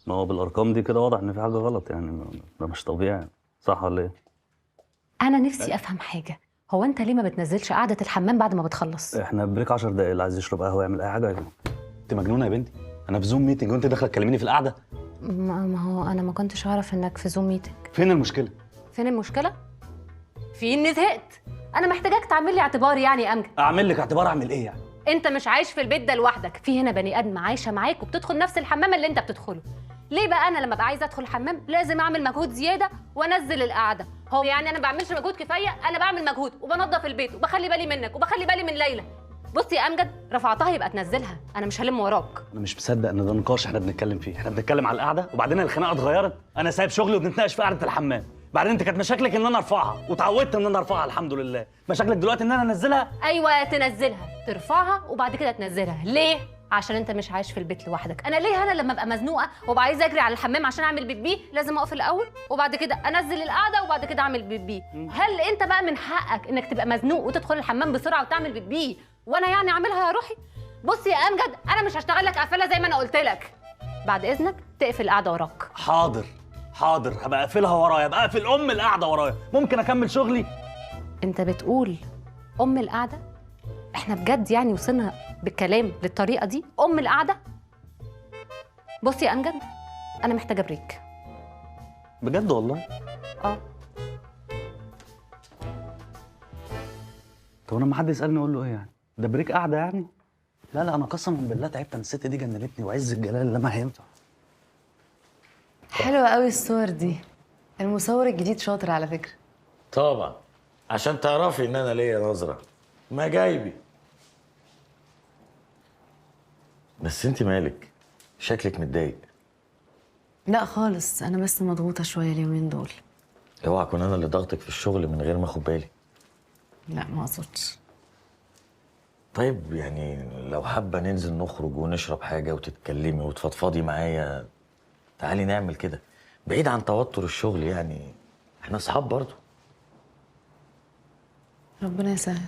ما هو بالارقام دي كده واضح ان في حاجه غلط يعني. ده مش طبيعي، صح ولا ايه؟ انا نفسي افهم حاجه، هو انت ليه ما بتنزلش قعده الحمام بعد ما بتخلص؟ احنا بريك 10 دقايق، اللي عايز يشرب قهوه يعمل اي حاجه يا جماعه. انت مجنونه يا بنتي؟ انا في زوم ميتنج وانت داخله تكلميني في القعده؟ ما هو انا ما كنتش اعرف انك في زوم ميتنج. فين المشكله؟ فين المشكله؟ في اني زهقت. انا محتاجاك تعمل لي اعتبار يعني يا امجد. اعمل لك اعتبار؟ اعمل ايه يعني؟ انت مش عايش في البيت ده لوحدك، في هنا بني ادم عايشه معاك وبتدخل نفس الحمام اللي انت بتدخله. ليه بقى انا لما ابقى عايزه ادخل الحمام لازم اعمل مجهود زياده وانزل القعده؟ هو يعني انا ما بعملش مجهود كفايه؟ انا بعمل مجهود وبنظف البيت وبخلي بالي منك وبخلي بالي من ليلى. بص يا امجد، رفعتها يبقى تنزلها، انا مش هلم وراك. انا مش مصدق ان ده نقاش احنا بنتكلم فيه. احنا بنتكلم على القعده وبعدين الخناقه اتغيرت. انا سايب شغلي وبنتناقش في قعده الحمام. بعدين انت كانت مشاكلك ان انا ارفعها وتعودت ان انا ارفعها الحمد لله. مشاكلك دلوقتي ان انا انزلها؟ ايوه تنزلها، ترفعها وبعد كده تنزلها. ليه؟ عشان انت مش عايش في البيت لوحدك. انا ليه انا لما ابقى مزنوقه وابقى عايزه اجري على الحمام عشان اعمل بيبي لازم اقف الاول وبعد كده انزل القعده وبعد كده اعمل بيبي؟ هل انت بقى من حقك انك تبقى مزنوق وتدخل الحمام بسرعه وتعمل بيبي وانا يعني اعملها يا روحي؟ بص يا امجد، انا مش هشتغل لك قفله زي ما انا قلت لك. بعد اذنك تقفل القعده وراك. حاضر حاضر، هبقى اقفلها ورايا، ابقى اقفل القعده ورايا. ممكن اكمل شغلي؟ انت بتقول القعده؟ احنا بجد يعني وصلنا بالكلام للطريقه دي؟ القعده؟ بص يا امجد، انا محتاجه بريك. بجد والله؟ اه. طب انا لما حد يسالني اقول له ايه يعني؟ ده بريك قعده يعني؟ لا لا، انا قسما بالله تعبت. انا الست دي جننتني وعز الجلال اللي ما هينفع. حلوة قوي الصور دي. المصور الجديد شاطر على فكرة. طبعا، عشان تعرفي ان انا ليا نظره ما جايبي. بس انت مالك؟ شكلك متضايق. لا خالص، أنا بس مضغوطة شوية اليومين دول. اوعى اكون انا اللي ضغطك في الشغل من غير ما اخد بالي. لا ما أقصدش. طيب يعني لو حابه ننزل نخرج ونشرب حاجه وتتكلمي وتفضفضي معايا، تعالي نعمل كده بعيد عن توتر الشغل. يعني احنا اصحاب برضه. ربنا يسهل.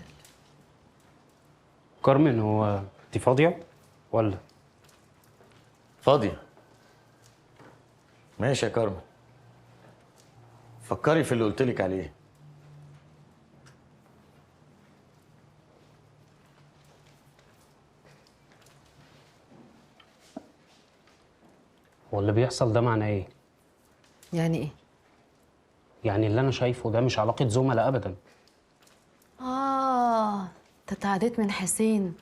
كارمن، هو انت فاضية ولا؟ فاضيه. ماشي يا كارمن، فكري في اللي قلتلك عليه. هو اللي بيحصل ده معناه ايه؟ يعني إيه؟ يعني اللي انا شايفه ده مش علاقة زملاء ابدا. أنت اتعديت من حسين.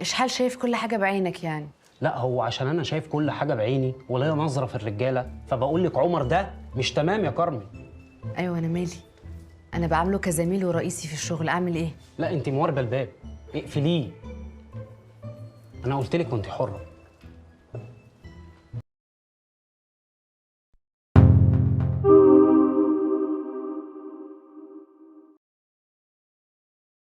إشحال شايف كل حاجة بعينك يعني. لا، هو عشان انا شايف كل حاجة بعيني وليا نظرة في الرجالة فبقول لك عمر ده مش تمام يا كارمن. أيوة أنا مالي؟ أنا بعامله كزميل ورئيسي في الشغل، أعمل إيه؟ لا انت مواربة الباب، اقفليه. انا قلت لك كنت حرة.